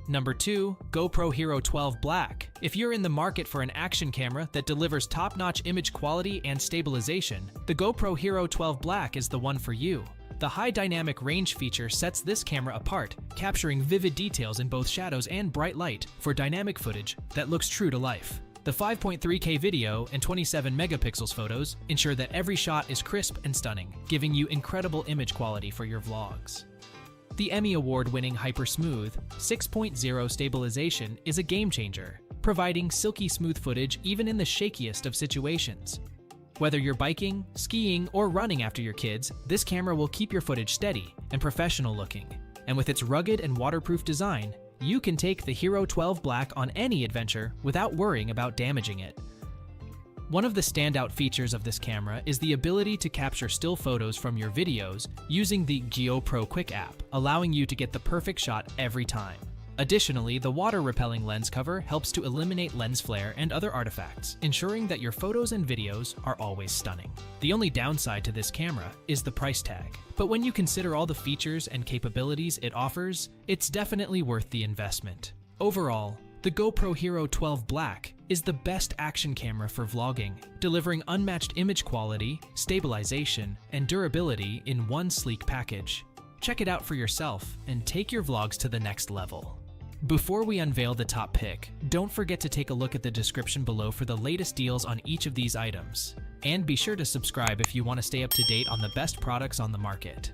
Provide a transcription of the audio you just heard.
Number 2. GoPro HERO12 Black. If you're in the market for an action camera that delivers top-notch image quality and stabilization, the GoPro HERO12 Black is the one for you. The high dynamic range feature sets this camera apart, capturing vivid details in both shadows and bright light for dynamic footage that looks true to life. The 5.3K video and 27 megapixels photos ensure that every shot is crisp and stunning, giving you incredible image quality for your vlogs. The Emmy Award-winning Hyper Smooth 6.0 stabilization is a game-changer, providing silky smooth footage even in the shakiest of situations. Whether you're biking, skiing, or running after your kids, this camera will keep your footage steady and professional-looking. And with its rugged and waterproof design, you can take the HERO12 Black on any adventure without worrying about damaging it. One of the standout features of this camera is the ability to capture still photos from your videos using the GoPro Quick app, allowing you to get the perfect shot every time. Additionally, the water-repelling lens cover helps to eliminate lens flare and other artifacts, ensuring that your photos and videos are always stunning. The only downside to this camera is the price tag, but when you consider all the features and capabilities it offers, it's definitely worth the investment. Overall, the GoPro HERO12 Black is the best action camera for vlogging, delivering unmatched image quality, stabilization, and durability in one sleek package. Check it out for yourself and take your vlogs to the next level. Before we unveil the top pick, don't forget to take a look at the description below for the latest deals on each of these items. And be sure to subscribe if you want to stay up to date on the best products on the market.